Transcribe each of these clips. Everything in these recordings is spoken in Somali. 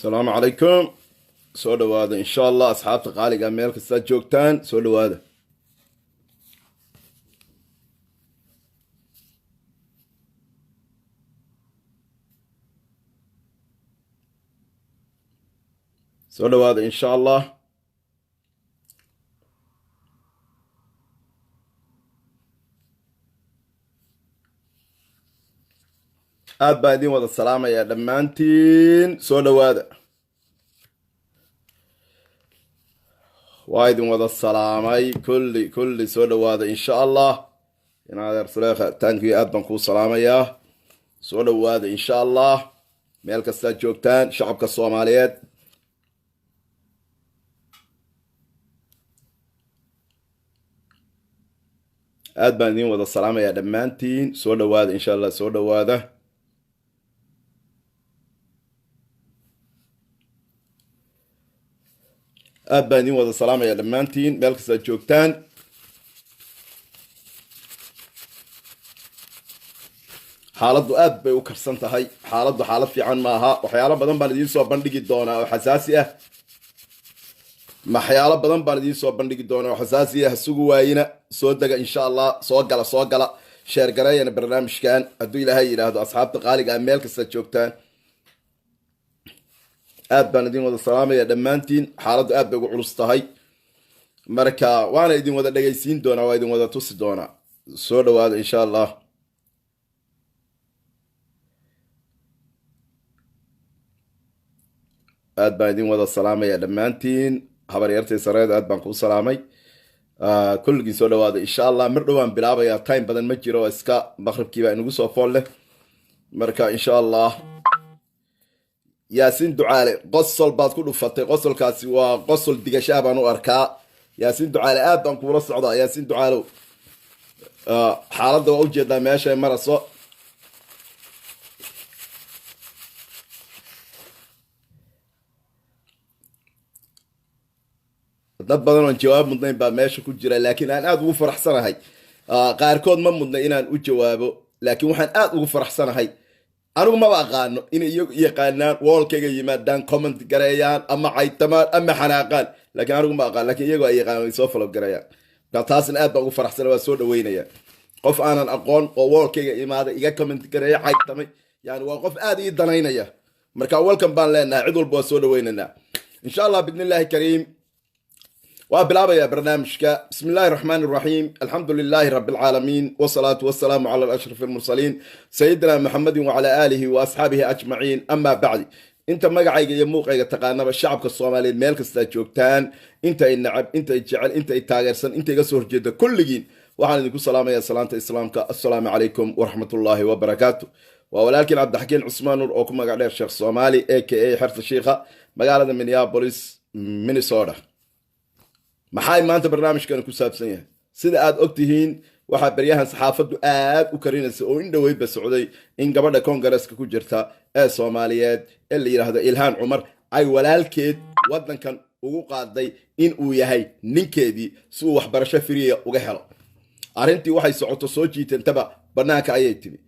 السلام عليكم. soo dhawaada insha allah asxaabta qaaliga meel kasta joogtaan soo dhawaada. soo dhawaada insha allah. aad baan idin wada salaamaya dhammaantiin soo dhawaada. waa idin wada salaamay kulli soo dhawaada insha allah. inaadeer suleekha taankii aad baan kuu salaamayaa. soo dhawaada insha allah meel kastaa joogtaan shacabka soomaaliyeed. aad baan idin wada salaamayaa dhammaantiin soo dhawaada insha allah soo dhawaada. aad baan idin wada salaamaya dhammaantiin meel kasta joogtaan. xaaladdu aad bay u karsan tahay. xaaladdu xaalad fiican maaha. waxyaalo badan baan idiin soo bandhigi doonaa oo xasaasi ah. waxyaalo badan baan idiin soo bandhigi doonaa oo xasaasi ah. sugu waayina soo dega insha allah. soo gala sheer gareeyana barnaamijkan hadduu ilaahay yidhaahdo asxaabta qaaliga ah meel kasta joogtaan. aad baan idin wada salaamaya dhammaantiin. xaaladdu aad bay ugu culus tahay marka waana idin wada dhegaysiin doonaa. waa idin wada tusi doonaa. soo dhawaada insha allah. aad baan idin wada salaamaya dhammaantiin. habaryartay sareed aad baan kuu salaamay. kulligii soo dhawaada insha allah. mar dhowaan bilaabaya time badan ma jiro. iska maqribkiibaa inagu soo fool leh marka insha allah. yaasiin ducaale qosol baad ku dhufatay. qosolkaasi waa qosol digashaa baan u arkaa. yaasiin ducaale aad baan kuula socdaa. yaasiin ducaalow xaaladda waa ujeedaa meeshay maraso. dad badan oon jawaab mudnayn baa meesha ku jira laakiin aan aad ugu faraxsanahay. qaarkood ma mudna inaan u jawaabo laakiin waxaan aad ugu faraxsanahay. anigu maba aqaano inay iyagu yaqaanaan woolkayga yimaadaan comment gareeyaan ama caytamaan ama xanaaqaan laakiin anigu ma aqaan. laakiin iyagoo ay yaqaanaan way soo follow gareeyaan. taasna aad baan ugu faraxsana. waa soo dhaweynaya qof aanan aqoon oo woolkayga imaada iga comment gareeya caytamay. yani waa qof aad ii danaynaya marka welcome baan leenahay. cid walba waa soo dhaweynaynaa insha allah bidnillaahi kariim. waa bilaabaya barnaamijka. bismi illaahi raxmaan iraxiim. alxamdu lilaahi rabi alcaalamiin wasalaatu wasalaamu cala ashraf almursaliin sayidina maxamedin wacalaa aalihi wa asxaabihi ajmaciin amaa bacdi. inta magacayga iyo muuqayga taqaanaba shacabka soomaaliyeed meel kastaa joogtaan. intay nacab intay jecel intay taageersan intay iga soo horjeeda kulligiin waxaan idinku salaamaya salaanta islaamka. assalaamu calaykum waraxmatullaahi wabarakaatu. waa walaalkiin cabdixakiin cusmaan nuur oo ku magac dheer sheekh soomaali aka xerta shiikha magaalada minneapolis minnesota. maxay maanta barnaamijkan ku saabsan yahay? sida aad ogtihiin waxaa baryahan saxaafaddu aad u karinaysa oo in dhoweydba socday in gabadha kongareska ku jirta ee soomaaliyeed ee la yidhaahdo ilhaan cumar ay walaalkeed waddankan ugu qaaday in uu yahay ninkeedii si uu waxbarasho firiya uga helo. arrintii waxay socoto soo jiitantaba bannaanka ayay timi.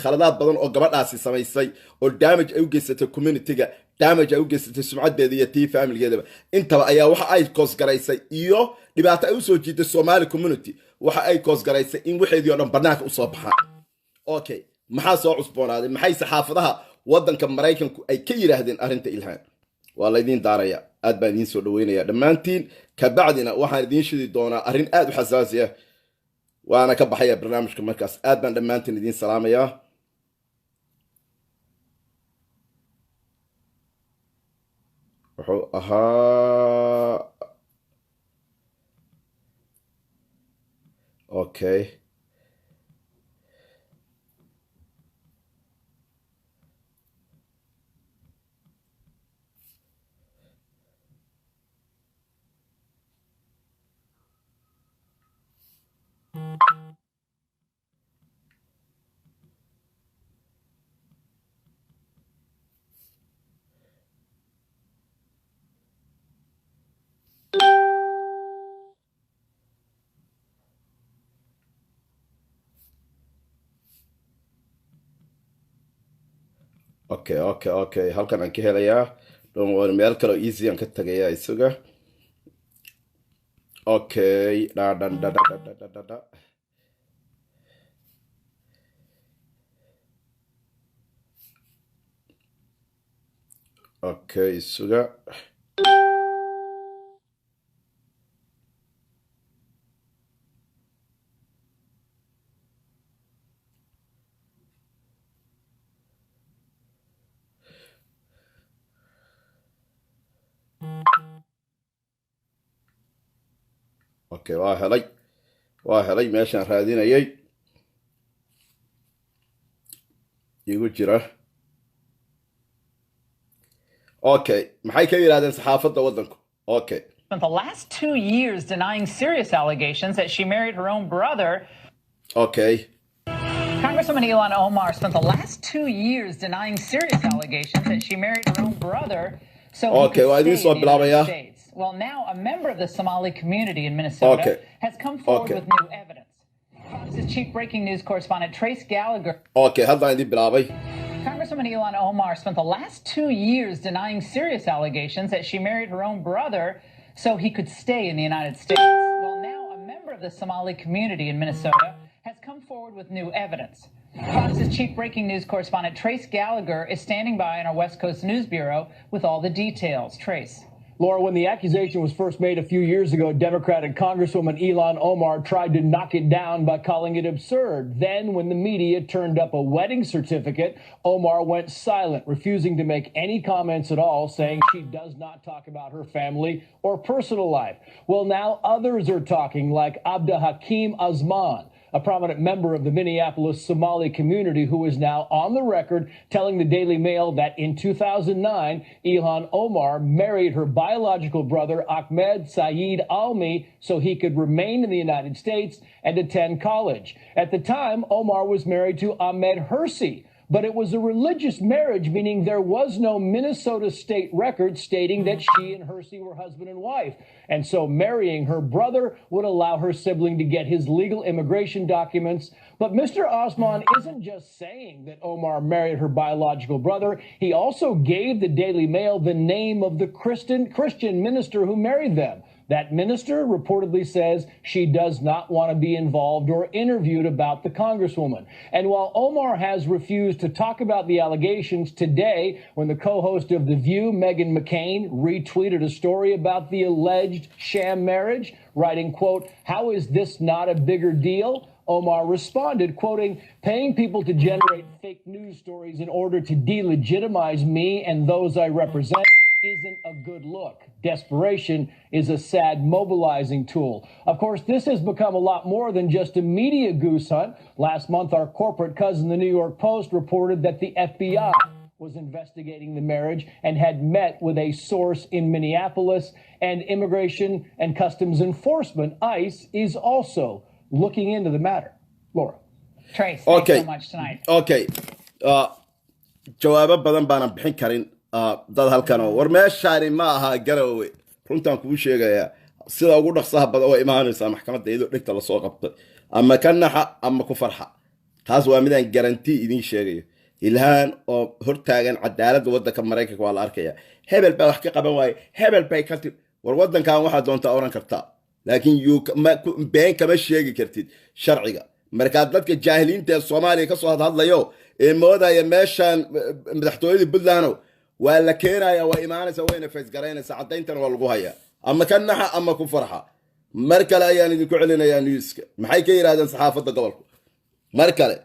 khaladaad badan oo gabadhaasi samaysay oo damage ay u geysatay communityga, damage ay u geysatay sumcadeeda iyo tii familigeedaba intaba ayaa waxa ay koosgaraysay iyo dhibaato ay usoo jiitay Somali community. waxa ay koosgaraysay in waxeedii oo dhan bannaanka usoo baxaan. okay, maxaa soo cusboonaaday? maxay saxaafadaha waddanka Maraykanku ay ka yiraahdeen arrinta Ilhaan? waa laydin daaraya. aad baan idiin soo dhaweynaya dhammaantiin. kabacdina waxaan idiin shidi doonaa arrin aad u xasaasi ah waana ka baxaya barnaamijka markaas. aad baan dhammaantiin idiin salaamayaa. wuxuu ahaa okay. Okay. Halkan aan ka helayaa. Don't worry, meel kale oo easy aan ka tagayaa isaga. Okay. Da. Okay, isaga. Okay, waa helay meeshaan raadinayay igu jira. Okay, maxay ka yiraahdeen saxaafadda waddanku? Okay. Spent the last 2 years denying serious allegations that she married her own brother. Okay. Congresswoman Ilhan Omar spent the last 2 years denying serious allegations that she married her own brother so he could stay in the United States. Well, now a member of the Somali community in Minnesota has come forward with new evidence. Fox's chief breaking news correspondent Trace Gallagher. Okay, haddaan idin bilaabay. Congresswoman Ilhan Omar spent the last 2 years denying serious allegations that she married her own brother so he could stay in the United States. Well, now a member of the Somali community in Minnesota has come forward with new evidence. Fox's chief breaking news correspondent Trace Gallagher is standing by in our West Coast News Bureau with all the details. Trace. Laura, when the accusation was first made a few years ago, Democratic Congresswoman Ilhan Omar tried to knock it down by calling it absurd. Then, when the media turned up a wedding certificate, Omar went silent, refusing to make any comments at all, saying she does not talk about her family or personal life. Well, now others are talking, like Abda Hakim Azman, a prominent member of the Minneapolis Somali community who is now on the record telling the Daily Mail that in 2009, Ilhan Omar married her biological brother Ahmed Saeed Almi so he could remain in the United States and attend college. At the time, Omar was married to Ahmed Hersi, but it was a religious marriage, meaning there was no Minnesota state record stating that she and Hersi were husband and wife. And so marrying her brother would allow her sibling to get his legal immigration documents. But Mr. Osman isn't just saying that Omar married her biological brother. He also gave the Daily Mail the name of the Christian minister who married them. That minister reportedly says she does not want to be involved or interviewed about the congresswoman. And while Omar has refused to talk about the allegations today, when the co-host of The View, Meghan McCain, retweeted a story about the alleged sham marriage, writing, quote, "How is this not a bigger deal?" Omar responded, quoting, "Paying people to generate fake news stories in order to delegitimize me and those I represent isn't a good look. Desperation is a sad mobilizing tool." Of course, this has become a lot more than just a media goose hunt. Last month, our corporate cousin, the New York Post, reported that the FBI was investigating the marriage and had met with a source in Minneapolis, and Immigration and Customs Enforcement, ICE, is also looking into the matter. Laura. Trace, thanks so much tonight. Okay. Jawaabo badan baanan bixin karin dad halkan oo war meeshaani ma aha garowe runtaan kuu sheegayaa sida ugu dhaqsaha badan oo imaanaysa maxkamadda iyadoo dhigta la soo qabtay ama ka naxa ama ku farxa taas waa midaan garanti idin sheegayo ilhaan oo hortaagan cadaaladda waddanka Mareykanka waa la arkayaa hebel baa wax ka qaban waaye hebel bay ka tib war waddankan waxa doonta oran kartaa laakiin been kama sheegi kartid sharciga markaad dadka jaahiliinta ee Soomaaliya ka soo hadlayo ee moodaya meeshan madaxtooyada Puntland waa la keenaya waa imaanaysa wayna face gareynaysa cadayntana waa lagu hayaa ama ka naxa ama ku farxa mar kale ayaan idinku celinayaa newska maxay ka yiraahdeen saxaafadda gobolka mar kale.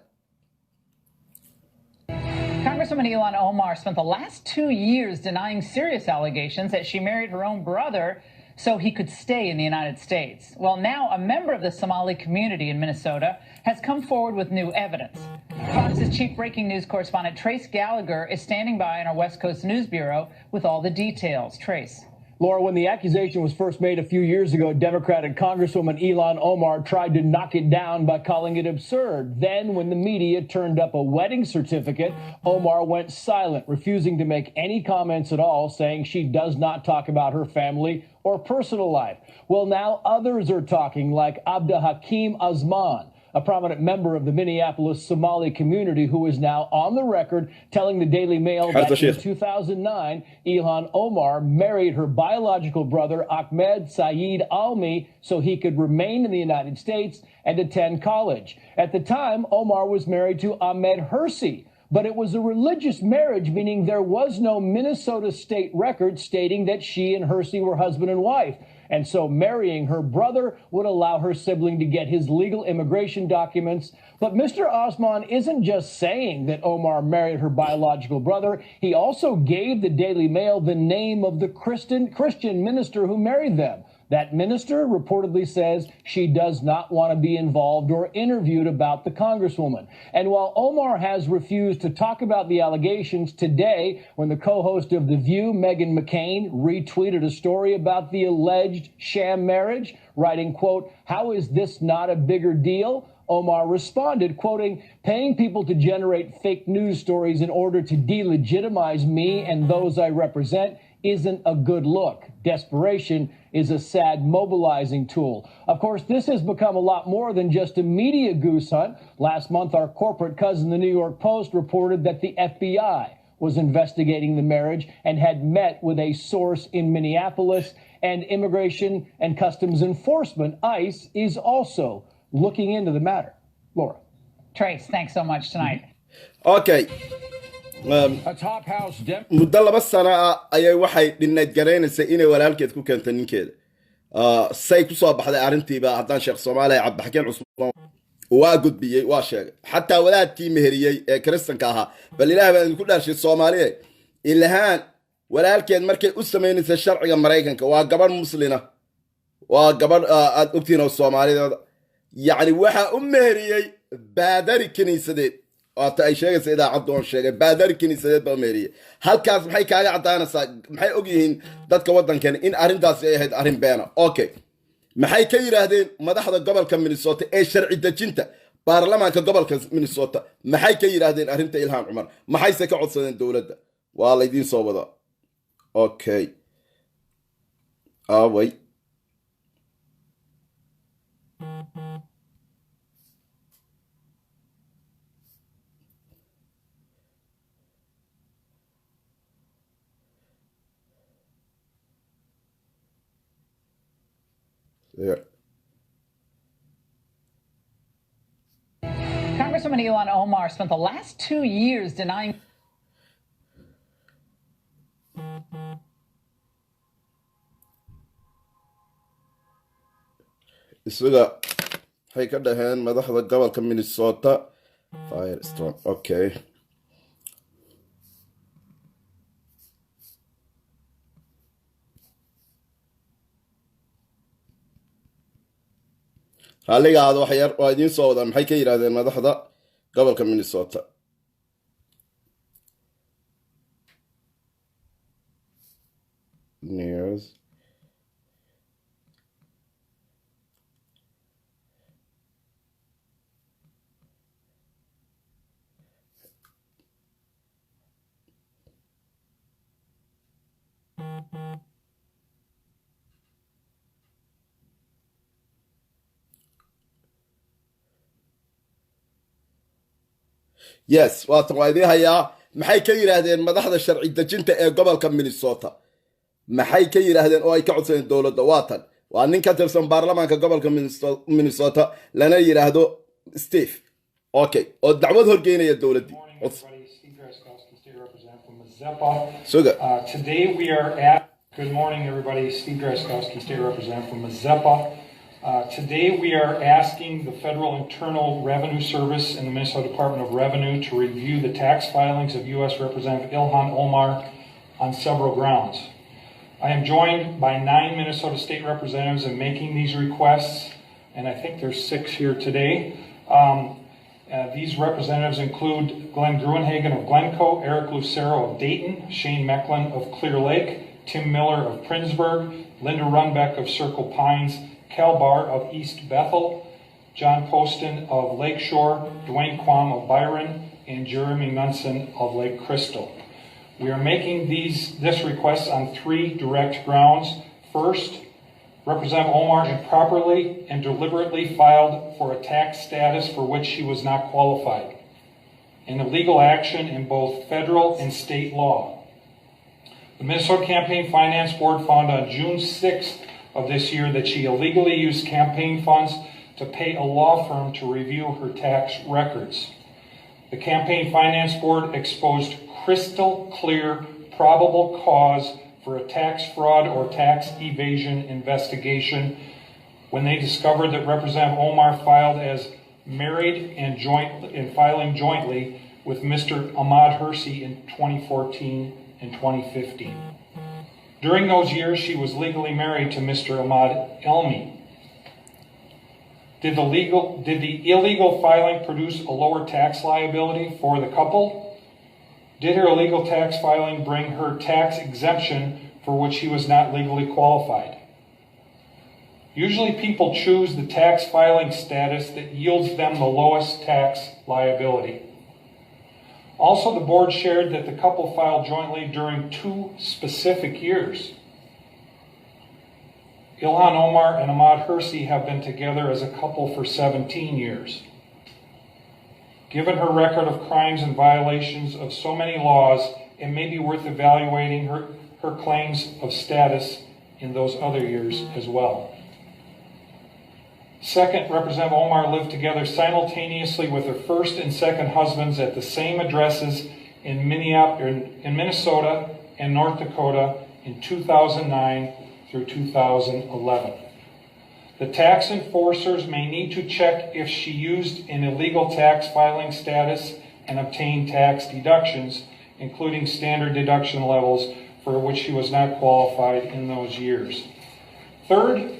Congresswoman Ilhan Omar spent the last 2 years denying serious allegations that she married her own brother so he could stay in the United States. Well, now a member of the Somali community in Minnesota has come forward with new evidence. Fox's chief breaking news correspondent Trace Gallagher is standing by in our West Coast News Bureau with all the details. Trace. Laura, when the accusation was first made a few years ago, Democratic Congresswoman Ilhan Omar tried to knock it down by calling it absurd. Then, when the media turned up a wedding certificate, Omar went silent, refusing to make any comments at all, saying she does not talk about her family or personal life. Well, now others are talking, like Abda Hakim Azman, a prominent member of the Minneapolis Somali community who is now on the record telling the Daily Mail that in 2009, Ilhan Omar married her biological brother Ahmed Saeed Almi so he could remain in the United States and attend college. At the time, Omar was married to Ahmed Hersi, but it was a religious marriage, meaning there was no Minnesota state record stating that she and Hersi were husband and wife. And so marrying her brother would allow her sibling to get his legal immigration documents. But Mr. Osman isn't just saying that Omar married her biological brother. He also gave the Daily Mail the name of the Christian minister who married them. That minister reportedly says she does not want to be involved or interviewed about the congresswoman. And while Omar has refused to talk about the allegations today, when the co-host of The View, Meghan McCain, retweeted a story about the alleged sham marriage, writing, quote, "How is this not a bigger deal?" Omar responded, quoting, "Paying people to generate fake news stories in order to delegitimize me and those I represent isn't a good look. Desperation is a sad mobilizing tool." Of course, this has become a lot more than just a media goose hunt. Last month, our corporate cousin, the New York Post, reported that the FBI was investigating the marriage and had met with a source in Minneapolis, and Immigration and Customs Enforcement, ICE, is also looking into the matter. Laura. Trace, thanks so much tonight. Okay. A top house muddo 2 sano ah ayay waxay dhinayd garaynaysaa inay walaalkeed ku keento ninkeeda say ku soo baxday arintiiba haddaan sheekh Soomaaliya cabbaxkeen cusman waa gudbiyay waa sheegay xataa walaadkii meheriyay ee kristanka ahaa bal ilaahay baan ku dhaarshay Soomaaliya Ilhan walaalkeed markay u sameynaysa sharciga Mareykanka waa gabadh muslina waa gabadh aad ogtiina Soomaaliyeed yani waxa u meheriyay baadari kiniisadeed oo ay sheegaysa idaacaddu oo sheegay baadari kiniisadeed baa meheriyay halkaas maxay kaaga cadaanaysaa maxay og yihiin dadka wadankan in arintaas ay ahayd arin beena okay maxay ka yiraahdeen madaxda gobolka Minnesota ee sharci dejinta baarlamaanka gobolka Minnesota maxay ka yiraahdeen arinta Ilhan Umar maxay se ka codsadeen dawladda waa la idin soo wada okay way Yeah. Congresswoman Ilhan Omar spent the last 2 years denying isaga waxay ka dhaheen madaxda gobolka Minnesota Firestorm okay haligaado wax yar oo idin soo wada maxay ka yiraahdeen madaxda gobolka Minnesota news yes waatan waa idin hayaa maxay ka yiraahdeen madaxda sharci dejinta ee gobolka Minnesota maxay ka yiraahdeen oo ay ka codsadeen dawladda waatan waa nin ka tirsan baarlamaanka gobolka Minnesota lana yiraahdo Steve okay oo dacwad horgeynaya dawladda today we are at good morning everybody Steve Draskowski state representative from Mazeppa. Today we are asking the Federal Internal Revenue Service and the Minnesota Department of Revenue to review the tax filings of U.S. Representative Ilhan Omar on several grounds. I am joined by 9 Minnesota state representatives in making these requests, and I think there's 6 here today. These representatives include Glenn Gruenhagen of Glencoe, Eric Lucero of Dayton, Shane Mecklin of Clear Lake, Tim Miller of Princeburg, Linda Runbeck of Circle Pines, Cal Barr of East Bethel, John Poston of Lakeshore, Dwayne Quam of Byron, and Jeremy Munson of Lake Crystal. We are making this request on 3 direct grounds. First, Representative Omar improperly and deliberately filed for a tax status for which she was not qualified, an illegal action in both federal and state law. The Minnesota Campaign Finance Board found on June 6th of this year that she illegally used campaign funds to pay a law firm to review her tax records. The Campaign Finance Board exposed crystal clear probable cause for a tax fraud or tax evasion investigation when they discovered that Representative Omar filed as married and filing jointly with Mr. Ahmad Hersey in 2014 and 2015. During those years, she was legally married to Mr. Ahmad Elmi. Did the illegal filing produce a lower tax liability for the couple? Did her illegal tax filing bring her tax exemption for which she was not legally qualified? Usually people choose the tax filing status that yields them the lowest tax liability. Also, the board shared that the couple filed jointly during 2 specific years. Ilhan Omar and Ahmad Hersey have been together as a couple for 17 years. Given her record of crimes and violations of so many laws, it may be worth evaluating her claims of status in those other years as well. Second, Representative Omar lived together simultaneously with her first and second husbands at the same addresses in Minnesota and North Dakota in 2009 through 2011. The tax enforcers may need to check if she used an illegal tax filing status and obtained tax deductions, including standard deduction levels for which she was not qualified in those years. Third,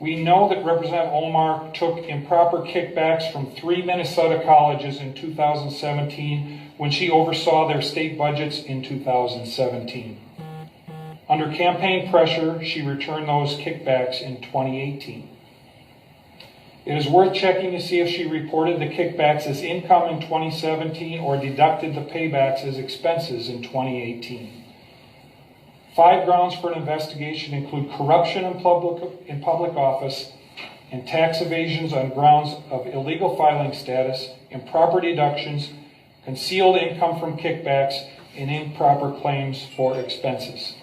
we know that Representative Omar took improper kickbacks from 3 Minnesota colleges in 2017 when she oversaw their state budgets in 2017. Under campaign pressure, she returned those kickbacks in 2018. It is worth checking to see if she reported the kickbacks as income in 2017 or deducted the paybacks as expenses in 2018. 5 grounds for an investigation include corruption in public office and tax evasions on grounds of illegal filing status, improper deductions, concealed income from kickbacks, and improper claims for expenses.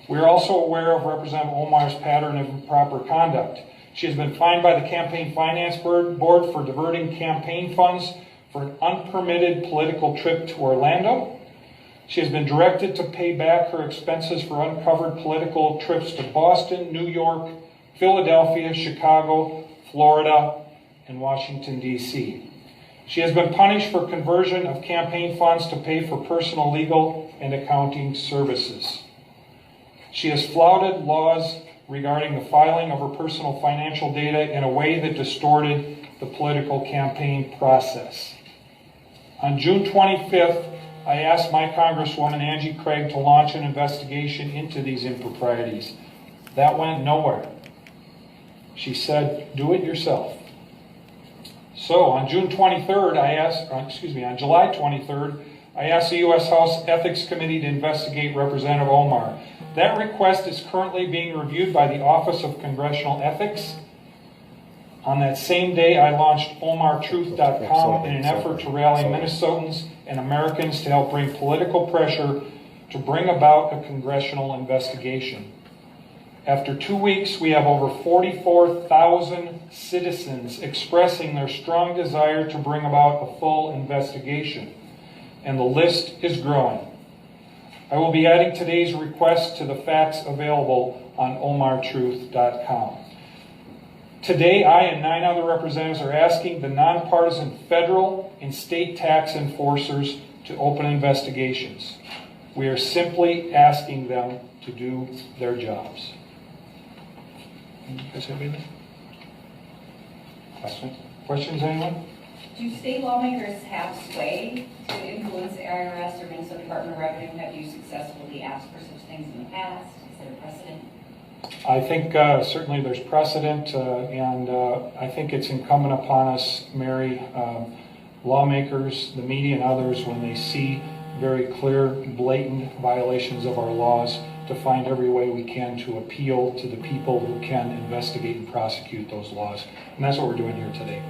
We are also aware of Representative Omar's pattern of improper conduct. She has been fined by the Campaign Finance Board for diverting campaign funds for an unpermitted political trip to Orlando. She has been directed to pay back her expenses for uncovered political trips to Boston, New York, Philadelphia, Chicago, Florida, and Washington, D.C. She has been punished for conversion of campaign funds to pay for personal legal and accounting services. She has flouted laws regarding the filing of her personal financial data in a way that distorted the political campaign process. On June 25th, I asked my Congresswoman Angie Craig to launch an investigation into these improprieties. That went nowhere. She said, do it yourself. So on July 23rd, I asked the U.S. House Ethics Committee to investigate Representative Omar. That request is currently being reviewed by the Office of Congressional Ethics. On that same day, I launched OmarTruth.com in an effort to rally Minnesotans and Americans to help bring political pressure to bring about a congressional investigation. After 2 weeks, we have over 44,000 citizens expressing their strong desire to bring about a full investigation, and the list is growing. I will be adding today's request to the facts available on OmarTruth.com. Today, I and 9 other representatives are asking the nonpartisan federal and state tax enforcers to open investigations. We are simply asking them to do their jobs. You guys have anything? Questions, anyone? Do state lawmakers have sway to influence the IRS or Minnesota Department of Revenue? Have you successfully asked for such things in the past? Is there a precedent? I think certainly there's precedent, and I think it's incumbent upon us, Mary, lawmakers, the media, and others, when they see very clear, blatant violations of our laws, to find every way we can to appeal to the people who can investigate and prosecute those laws. And that's what we're doing here today.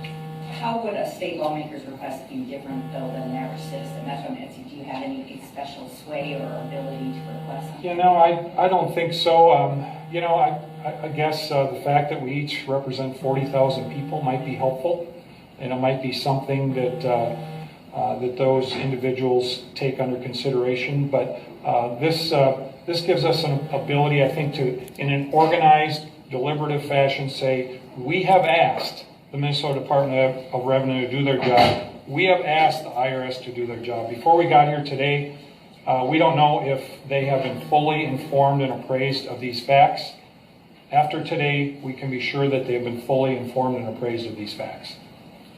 How would a state lawmaker's request be different, though, than an average citizen? That's what I'm asking. Do you have any special sway or ability to request something? You know, I don't think so. You know, I guess the fact that we each represent 40,000 people might be helpful, and it might be something that that those individuals take under consideration. But this gives us an ability, I think, to, in an organized, deliberative fashion, say, we have asked the Minnesota Department of Revenue to do their job. We have asked the IRS to do their job. Before we got here today, we don't know if they have been fully informed and appraised of these facts. After today, we can be sure that they have been fully informed and appraised of these facts.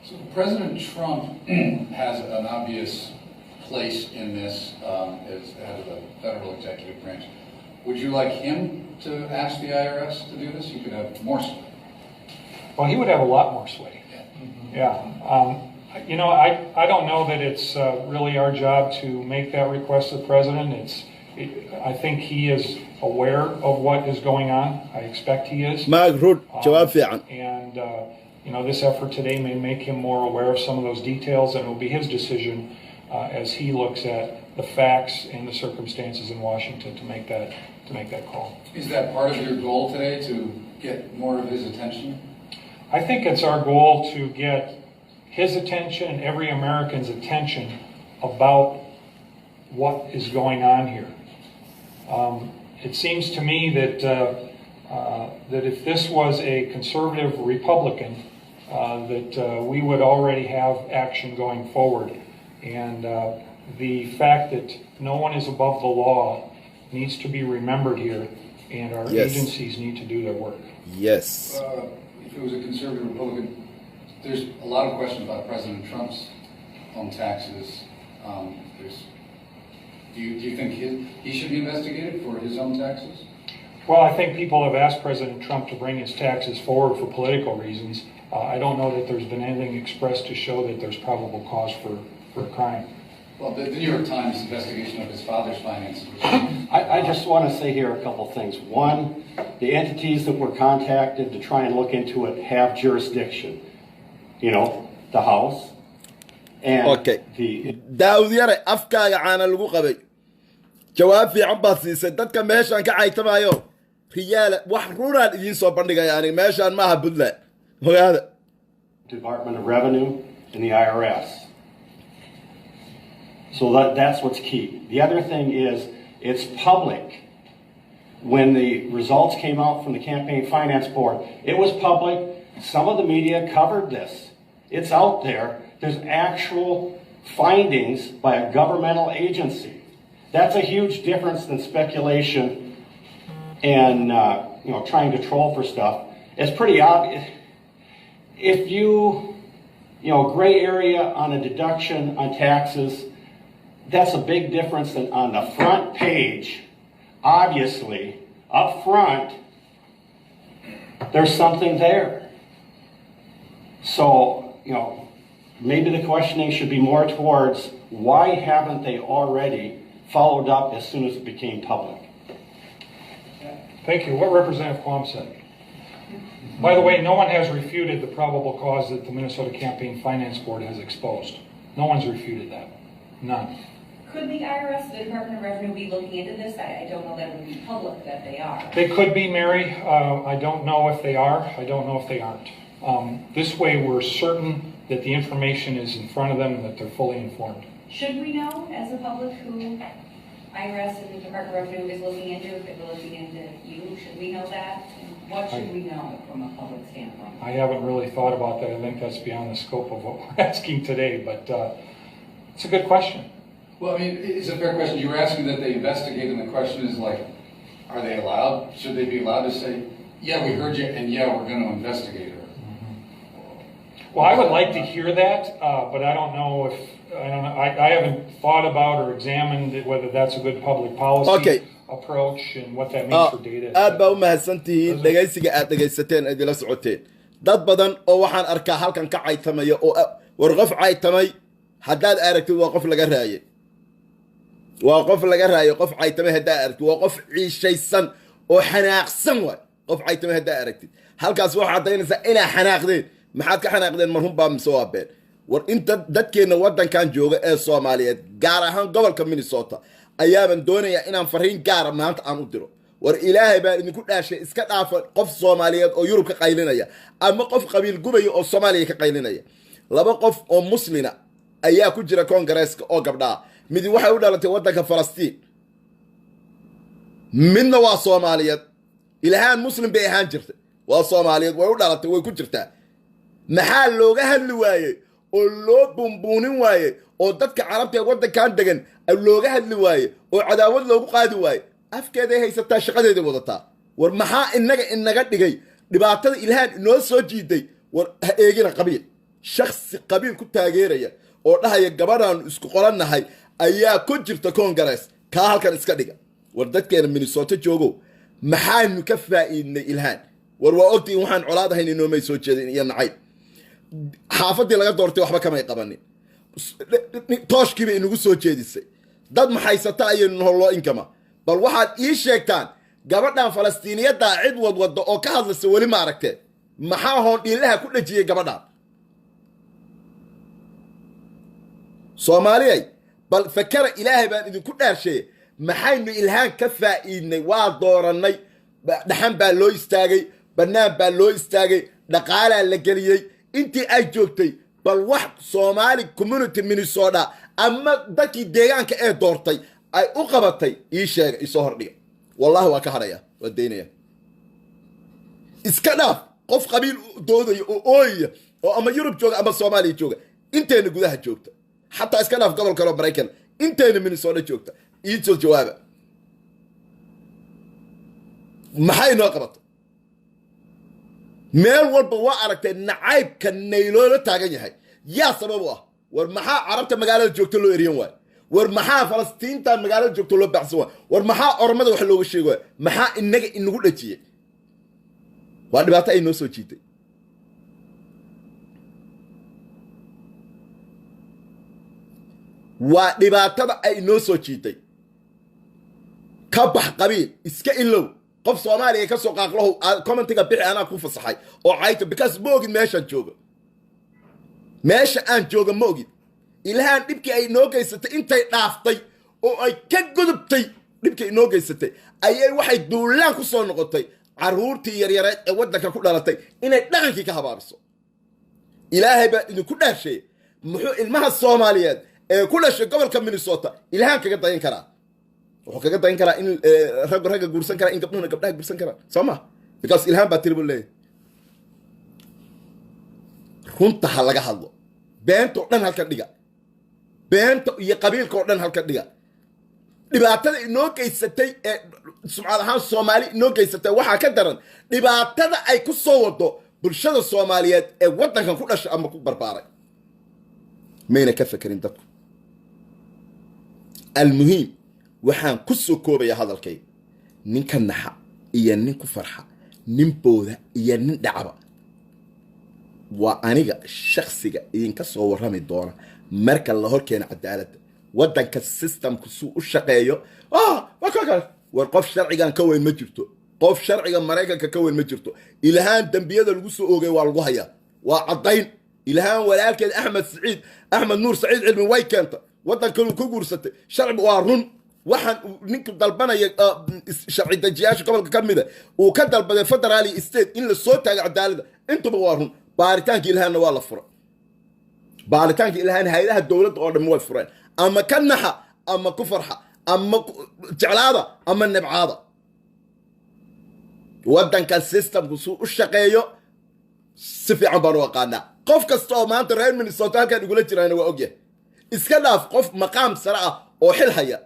So President Trump has an obvious place in this as head of the federal executive branch. Would you like him to ask the IRS to do this? You could have more sway. Well, he would have a lot more sway. Yeah. You know, I don't know that it's really our job to make that request to the president. I think he is aware of what is going on. I expect he is. And you know, this effort today may make him more aware of some of those details, and it will be his decision as he looks at the facts and the circumstances in Washington to make that call. Is that part of your goal today, to get more of his attention? I think it's our goal to get his attention and every American's attention about what is going on here. It seems to me that that if this was a conservative Republican, that we would already have action going forward. And the fact that no one is above the law needs to be remembered here, and our agencies need to do their work. Yes. If it was a conservative Republican, there's a lot of questions about President Trump's own taxes. Do you think he should be investigated for his own taxes? Well, I think people have asked President Trump to bring his taxes forward for political reasons. I don't know that there's been anything expressed to show that there's probable cause for a crime. Well, the New York Times investigation of his father's finances. I just want to say here a couple things. One, the entities that were contacted to try and look into it have jurisdiction. You know, the House and the... daawud yare afkaaga caana lagu qabay jawaab fiican baad siisay dadka meeshaan ka caytamaayo riyaala wax runaan idiin soo bandhigaya aniga meeshaan maaha Puntland ogaada Department of Revenue and the IRS. So that's what's key. The other thing is, it's public. When the results came out from the Campaign Finance Board, it was public. Some of the media covered this. It's out there. There's actual findings by a governmental agency. That's a huge difference than speculation and you know, trying to troll for stuff. It's pretty obvious. If you know, gray area on a deduction on taxes, that's a big difference than on the front page. Obviously, up front, there's something there. So, you know, maybe the questioning should be more towards why haven't they already followed up as soon as it became public? Thank you. What Representative Quam said. By the way, no one has refuted the probable cause that the Minnesota Campaign Finance Board has exposed. No one's refuted that. None. Could the IRS, the Department of Revenue, be looking into this? I don't know that it would be public that they are. They could be, Mary. I don't know if they are. I don't know if they aren't. This way, we're certain that the information is in front of them and that they're fully informed. Should we know, as a public, who IRS and the Department of Revenue is looking into? If they're looking into you, should we know that? And what should we know from a public standpoint? I haven't really thought about that. I think that's beyond the scope of what we're asking today, but it's a good question. Well, I mean, it's a fair question. You were asking that they investigate, and the question is like, are they allowed? Should they be allowed to say, yeah, we heard you, and yeah, we're going to investigate her? Well, I would like to hear that, but I don't know if I haven't thought about or examined whether that's a good public policy approach and what that means for data. aad baa u mahadsantihiin dhegaysiga aad dhegaysateen idila socoteen dad badan oo waxaan arkaa halkan ka caytamaya oo war qof caytamay haddaad aragtid waa qof laga raayay وقف لقى رأي قف عيتمه دائرتي وقف عيشيسن وحناقسن قف عيتمه دائرتي هل كاسو حاطين إلى حناقدين ما حد كحناقدين مرهم بام سوابين وانت دتكينا ودن كان جوجا الصومالية جارهان قبل كميني صوتا أيام الدنيا إن فرين جار ما أنت عم تدرو والإلهي بقى إن كل شيء إسكت عفوا قف صومالية أو يوروب كقيلنا أما قف قبيل جوبي أو صومالية كقيلنا لما قف أو مسلمنا أيام كجرا كونغرس أو قبلا مدي واحد ولا تودك فلسطين من نوا صومالية إلهان مسلم بيهان جرت وصومالية ولا كجرتها محل لوجه اللواية ولو بومبونين وايه oo dadka carabta wadankan degan looga hadli waaye oo cadaawad loogu qaadi waaye afkeeda haysataa shaqadeeda wadataa war maxaa inaga dhigay dhibaatada ilhaan inoo soo jiiday war ha eegina qabiil shakhsi qabiil ku taageeraya oo dhahaya gabadhan isku qoranahay ayaa ku jirta Congress ka halkan iska dhiga war dadkeena Minnesota joogo maxaanu ka faa'iidnay ilhaan war waa ogtii waxaan colaadahayn inoo may soo jeedin iyo nacay xaafadii laga doortay waxba kama qabanin tooshkiiba inagu soo jeedisay dad maxaysata ay nolol inkama bal waxaad ii sheegtaan gabadhan Falastiiniyada cid wadwada oo ka hadlaysa wali ma aragtay maxaa hoon ilaha ku dhajiyay gabadhan Soomaaliyay bal fakara ilaahay baan idinku dhaarshay maxaynu ilhaan ka faa'iidnay waa dooranay dhaxan baa loo istaagay banaan baa loo istaagay dhaqaala la galiyay intii ay joogtay bal wax Somali community Minnesota ama dadkii deegaanka ee doortay ay u qabatay ii sheeg isoo hordhiga wallahi waa ka haraya waa deynaya iska dhaaf qof qabiil dooday oo ooya oo ama Yurub jooga ama Soomaaliya jooga inteena gudaha joogta حتى اسكان في قبل كلام بريكن انتين من السؤال جوكتا يجوا جوابه ما حي نقبط ميل والبا واركت نعيب كان نيلو تاغن يحي يا سببه ورمحا عربت مقاله جوجتا لو اريان واي ورمحا فلسطين تان مقاله جوجتا لو بخسوا ورمحا اورمده wax looga sheego maxaa inaga inagu dhajiyay waa dhibaato ay noo soo jiitay waa dhibaatada ay noo soo jiitay ka bax qabiil iska ilow qof Soomaaliya ka soo qaaqlaho commentiga bixi ana ku fasaxay oo cayto because moogid meesha aan jooga moogid ilhaan dhibkii ay noo geysatay intay dhaaftay oo ay ka gudubtay dhibkii ay noo geysatay ayay waxay duulaan ku soo noqotay caruurtii yaryareed ee wadanka ku dhalatay inay dhaqankii ka habaabiso ilaahay baa idinku dhaarshay muxuu ilmaha Soomaaliyeed كل شيء قبل كم مينيسوتا إلهان كجداين كرا وحكي جداين كرا إن رجع جورسن كرا إن قبلنا قبلها جورسن كرا سما because إلهان باتربول ليه كنت حلاقة حلو بنتو لن هالكديجا بنتو يقبل كورن هالكديجا لبعتنا إنه كيستي سبحان الله الصومالي إنه كيستي وحكدرن لبعتنا أي كسوته برشة الصوماليات وطن كان كل شيء أما كبر بارك مين كفكرين دتكم المهم وحان كسو كوبا يا هذا الكي نين كنحا إيا نين كفرحا نين بوذا إيا نين دعبا وانيغا شخصيغا إيان كسو ورامي الدورة مركا اللهور كينا عدالة ودن كالسيستم كسو الشقايو وكاكا والقف شرعي كان كوين مجرتو قف شرعي كان مريكا كوين مجرتو إلهان دنبيادا لغسو أوغي والغوهيا وعضين إلهان ولكن أحمد نور سعيد علمي واي كانت ودن كانوا كوغورستي شرع وارون waxaan ninka dalbanaya sharci dajiyaasha gobolka kamida oo ka dalbaday federally state in la soo taago cadaalada intuba waa run baaritaanka ilhaanna waa la furay baaritaanka ilhaan hay'adaha dawladda oo dhan way fureen ama kanaxa ama ku farxa ama jeclaada ama nabcaada wadanka systemku soo u shaqeeyo si fiican baan u aqaanaa qof kasta oo maanta reer Minnesota halkan igula jiraan waa ogyahay iska dhaaf qof maqaam sare ah oo xil haya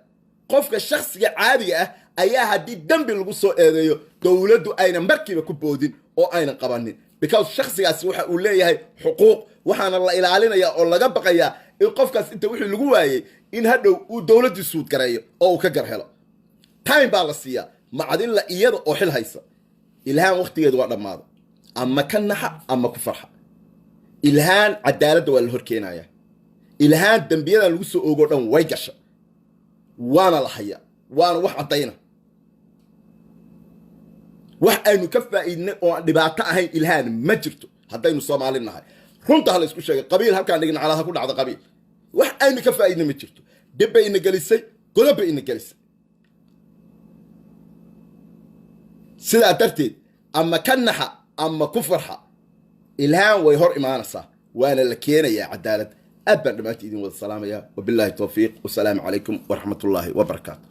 qofka shakhsiga caadiga ah ayaa hadii dambi lagu soo eedeeyo dawladdu ayna markiiba ku boodin oo ayna qabanin because shakhsigaasi waxa uu leeyahay xuquuq waxaana la ilaalinayaa oo laga baqayaa in qofkaas inta wixii lagu waayay in hadhow uu dawladdu suud gareeyo oo uu ka gar helo time baa la siiyaa macadin la iyada oo xil haysa ilhaan waqtigeedu waa dhamaado ama kanaxa ama ku farxa ilhaan cadaaladda waa la horkeenaya ilhaan dambiyada lagu soo oogo dhan way gasha وانا الحياة وانا واحد عطينا waxaynu ka faa'iidnay oo dhibaato ahayn ilhaan ma jirto haddaynu Soomaali nahay runta hal isku sheegay qabiil halkaan dhigin calaha ku dhacda qabiil waxaynu ka faa'iidnay ma jirto dib ay ina galisay godob ay ina galisay sidaa darteed ama kanaxa ama ku farxa ilhaan way hor imaanaysaa waana la keenayaa cadaalad aad baan dhamaantii idin wada salaamaya wabillahi tawfiiq wasalaamu calaykum waraxmatullaahi wabarakaatu